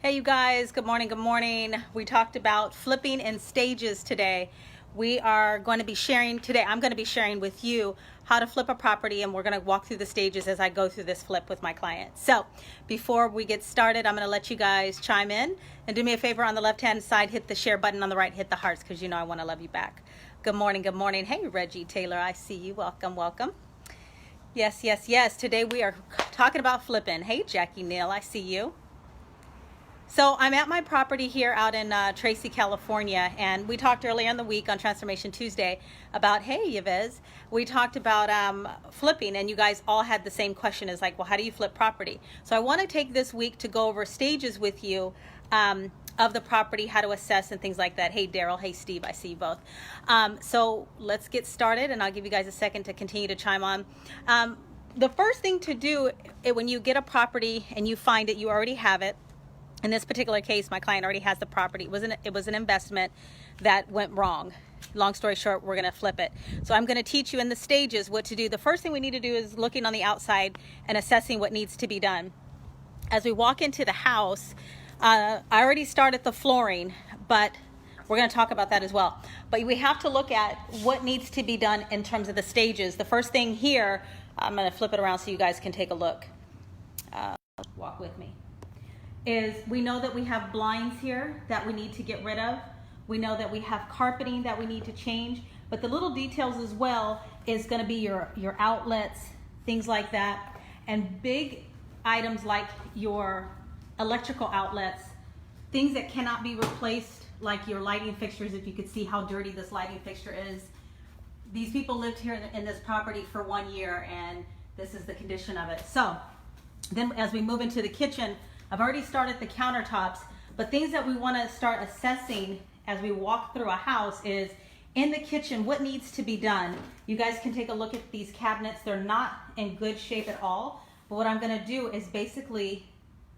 Hey you guys, good morning, good morning. We talked about flipping in stages today. We are going to be sharing today, I'm going to be sharing with you how to flip a property, and we're going to walk through the stages as I go through this flip with my client. So before we get started, I'm going to let you guys chime in and do me a favor. On the left hand side, hit the share button. On the right, hit the hearts, because you know I want to love you back. Good morning, good morning. Hey Reggie Taylor, I see you. Welcome, welcome. Yes, yes, yes. Today we are talking about flipping. Hey Jackie Neal, I see you. So I'm at my property here out in Tracy, California, and we talked earlier in the week on Transformation Tuesday about, hey Yves, we talked about flipping, and you guys all had the same question, is like, well, how do you flip property? So I want to take this week to go over stages with you of the property, how to assess and things like that. Hey Daryl, hey Steve, I see you both. So let's get started, and I'll give you guys a second to continue to chime on. The first thing to do when you get a property and you find it, you already have it. In this particular case, my client already has the property. It was an investment that went wrong. Long story short, we're going to flip it. So I'm going to teach you in the stages what to do. The first thing we need to do is looking on the outside and assessing what needs to be done. As we walk into the house, I already started the flooring, but we're going to talk about that as well. But we have to look at what needs to be done in terms of the stages. The first thing here, I'm going to flip it around so you guys can take a look. Walk with me. Is we know that we have blinds here that we need to get rid of. We know that we have carpeting that we need to change, but the little details as well is going to be your outlets, things like that, and big items like your electrical outlets, things that cannot be replaced, like your lighting fixtures. If you could see how dirty this lighting fixture is. These people lived here in this property for 1 year, and this is the condition of it. So then as we move into the kitchen, I've already started the countertops, but things that we want to start assessing as we walk through a house is in the kitchen, what needs to be done. You guys can take a look at these cabinets. They're not in good shape at all, but what I'm going to do is basically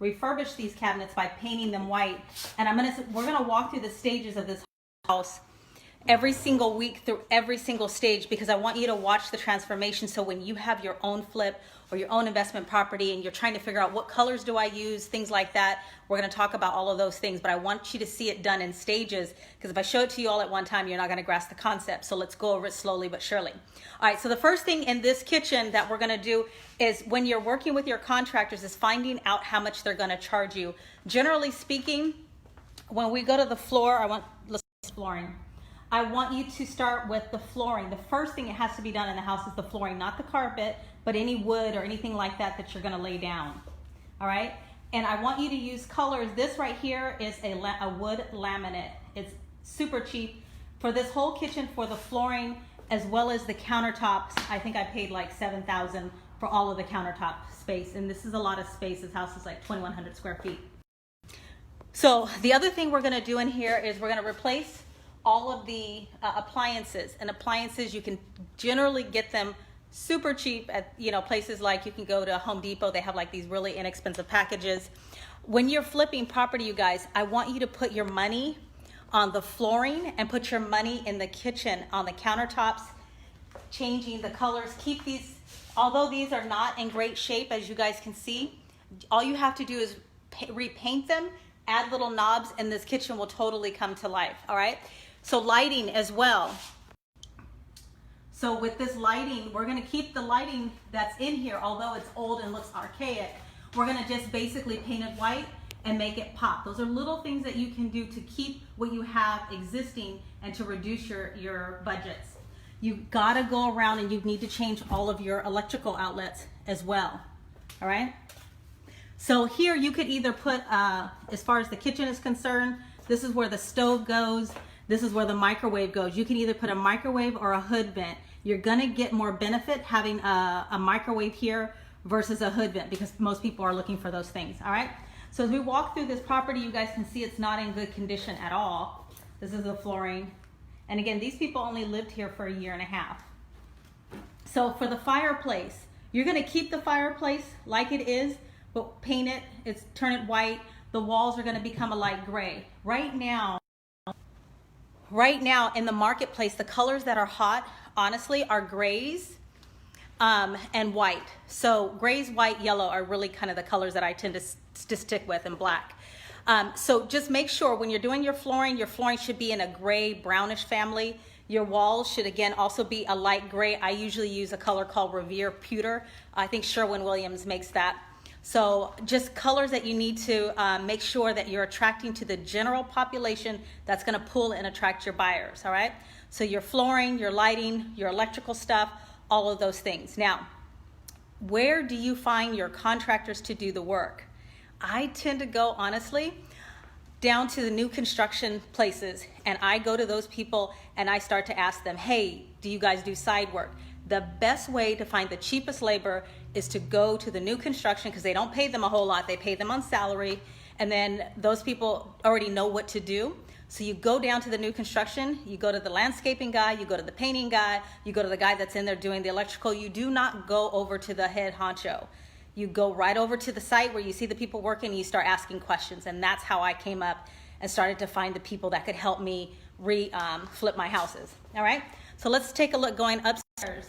refurbish these cabinets by painting them white, and we're going to walk through the stages of this house every single week through every single stage, because I want you to watch the transformation. So when you have your own flip or your own investment property and you're trying to figure out what colors do I use, things like that, we're going to talk about all of those things, but I want you to see it done in stages, because if I show it to you all at one time, you're not going to grasp the concept. So let's go over it slowly but surely. All right, so the first thing in this kitchen that we're going to do is, when you're working with your contractors, is finding out how much they're going to charge you. Generally speaking, when we go to the floor, let's flooring. I want you to start with the flooring. The first thing that has to be done in the house is the flooring, not the carpet, but any wood or anything like that that you're going to lay down. All right? And I want you to use colors. This right here is a wood laminate. It's super cheap. For this whole kitchen, for the flooring as well as the countertops, I think I paid like $7,000 for all of the countertop space. And this is a lot of space. This house is like 2,100 square feet. So the other thing we're going to do in here is we're going to replace all of the appliances. And appliances, you can generally get them super cheap at places like, you can go to Home Depot. They have like these really inexpensive packages. When you're flipping property, you guys, I want you to put your money on the flooring and put your money in the kitchen, on the countertops, changing the colors. Keep these, although these are not in great shape, as you guys can see, all you have to do is repaint them, add little knobs, and this kitchen will totally come to life. All right. So lighting as well. So with this lighting, we're going to keep the lighting that's in here, although it's old and looks archaic. We're going to just basically paint it white and make it pop. Those are little things that you can do to keep what you have existing and to reduce your budgets. You've got to go around and you need to change all of your electrical outlets as well. All right. So here you could either put, as far as the kitchen is concerned, this is where the stove goes. This is where the microwave goes. You can either put a microwave or a hood vent. You're gonna get more benefit having a microwave here versus a hood vent, because most people are looking for those things, all right? So as we walk through this property, you guys can see it's not in good condition at all. This is the flooring. And again, these people only lived here for 1.5 years. So for the fireplace, you're gonna keep the fireplace like it is, but paint it, turn it white. The walls are gonna become a light gray. Right now in the marketplace, the colors that are hot, honestly, are grays and white. So grays, white, yellow are really kind of the colors that I tend to stick with, and black. So just make sure when you're doing your flooring should be in a gray brownish family. Your walls should again also be a light gray. I usually use a color called Revere Pewter. I think Sherwin-Williams makes that. So just colors that you need to make sure that you're attracting to the general population that's gonna pull and attract your buyers, all right? So your flooring, your lighting, your electrical stuff, all of those things. Now, where do you find your contractors to do the work? I tend to go, honestly, down to the new construction places, and I go to those people and I start to ask them, hey, do you guys do side work? The best way to find the cheapest labor is to go to the new construction, because they don't pay them a whole lot, they pay them on salary, and then those people already know what to do. So you go down to the new construction, you go to the landscaping guy, you go to the painting guy, you go to the guy that's in there doing the electrical. You do not go over to the head honcho. You go right over to the site where you see the people working and you start asking questions. And that's how I came up and started to find the people that could help me flip my houses. All right, so let's take a look going upstairs.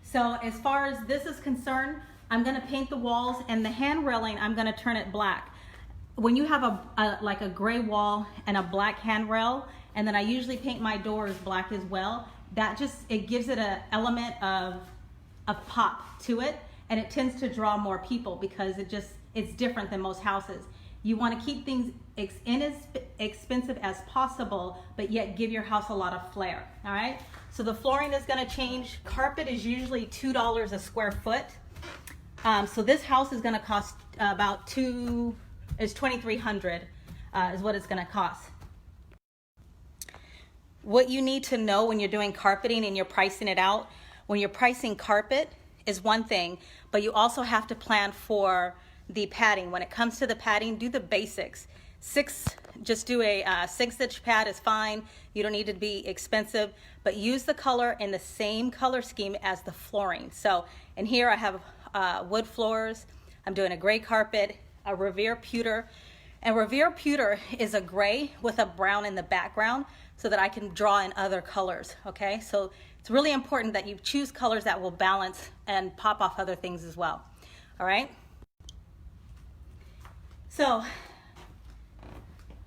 So as far as this is concerned, I'm gonna paint the walls, and the hand railing, I'm gonna turn it black. When you have like a gray wall and a black handrail, and then I usually paint my doors black as well, that just, it gives it an element of pop to it, and it tends to draw more people because it's different than most houses. You want to keep things inexpensive as possible, but yet give your house a lot of flair, all right? So the flooring is gonna change. Carpet is usually $2 a square foot. So this house is gonna cost about $2,300 is what it's gonna cost. What you need to know when you're doing carpeting and you're pricing it out, when you're pricing carpet is one thing, but you also have to plan for the padding. When it comes to the padding, do the basics. Just do a 6-inch pad is fine. You don't need to be expensive, but use the color in the same color scheme as the flooring. So in here I have wood floors. I'm doing a gray carpet, a Revere Pewter. And Revere Pewter is a gray with a brown in the background so that I can draw in other colors, okay? So it's really important that you choose colors that will balance and pop off other things as well, all right? So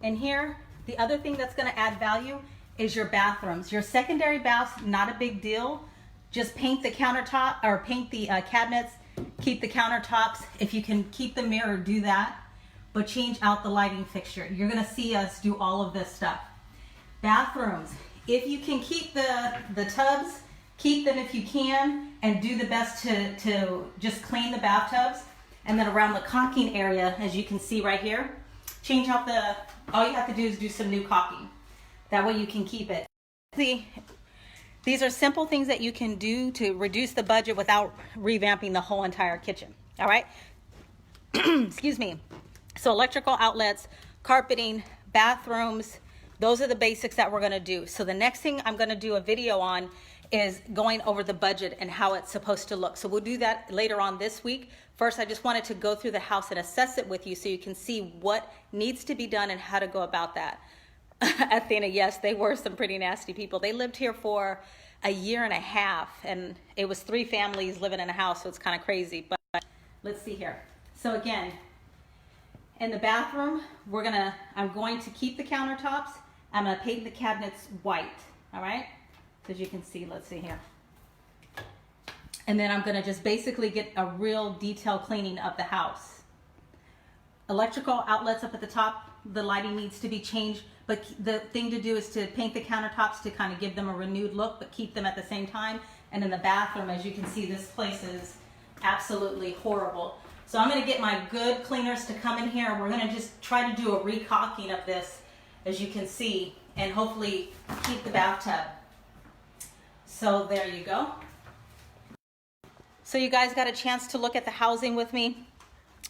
in here, the other thing that's gonna add value is your bathrooms. Your secondary baths, not a big deal. Just paint the countertop, or paint the cabinets, keep the countertops. If you can keep the mirror, do that, but change out the lighting fixture. You're gonna see us do all of this stuff. Bathrooms, if you can keep the tubs, keep them if you can, and do the best to just clean the bathtubs. And then around the caulking area, as you can see right here, change out all you have to do is do some new caulking. That way you can keep it. See, these are simple things that you can do to reduce the budget without revamping the whole entire kitchen, all right? Excuse me. So electrical outlets, carpeting, bathrooms, those are the basics that we're gonna do. So the next thing I'm gonna do a video on is going over the budget and how it's supposed to look. So we'll do that later on this week. First, I just wanted to go through the house and assess it with you so you can see what needs to be done and how to go about that. Athena, yes, they were some pretty nasty people. They lived here for a year and a half, and it was 3 families living in a house, so it's kind of crazy. But let's see here. So again, in the bathroom, I'm going to keep the countertops. I'm gonna paint the cabinets white, all right? As you can see, let's see here. And then I'm gonna just basically get a real detailed cleaning of the house. Electrical outlets up at the top, the lighting needs to be changed, but the thing to do is to paint the countertops to kind of give them a renewed look, but keep them at the same time. And in the bathroom, as you can see, this place is absolutely horrible. So I'm gonna get my good cleaners to come in here. We're gonna just try to do a re-caulking of this, as you can see, and hopefully keep the bathtub. So there you go. So you guys got a chance to look at the housing with me.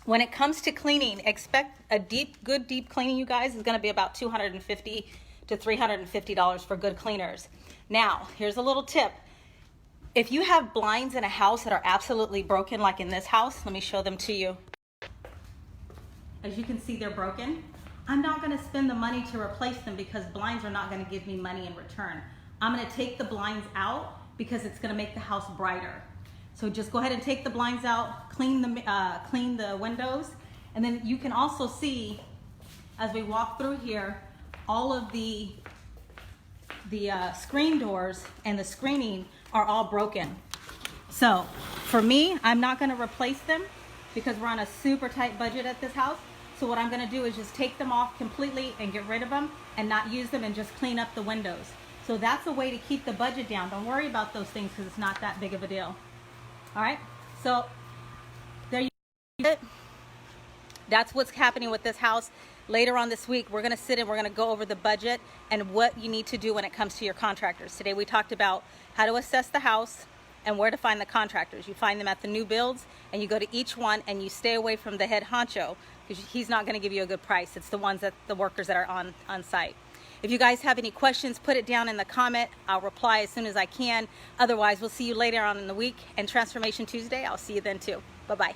When it comes to cleaning, expect a good deep cleaning, you guys, is gonna be about $250 to $350 for good cleaners. Now, here's a little tip. If you have blinds in a house that are absolutely broken, like in this house, let me show them to you. As you can see, they're broken. I'm not gonna spend the money to replace them because blinds are not gonna give me money in return. I'm gonna take the blinds out because it's gonna make the house brighter. So just go ahead and take the blinds out, clean the windows, And then you can also see, as we walk through here, all of the screen doors and the screening are all broken. So for me, I'm not going to replace them because we're on a super tight budget at this house. So what I'm going to do is just take them off completely and get rid of them and not use them and just clean up the windows. So that's a way to keep the budget down. Don't worry about those things because it's not that big of a deal. All right, so there you go. That's what's happening with this house. Later on this week, we're going to sit and we're going to go over the budget and what you need to do when it comes to your contractors. Today we talked about how to assess the house and where to find the contractors. You find them at the new builds and you go to each one and you stay away from the head honcho because he's not going to give you a good price. It's the ones that the workers that are on site. If you guys have any questions, put it down in the comment. I'll reply as soon as I can. Otherwise, we'll see you later on in the week. And Transformation Tuesday, I'll see you then too. Bye-bye.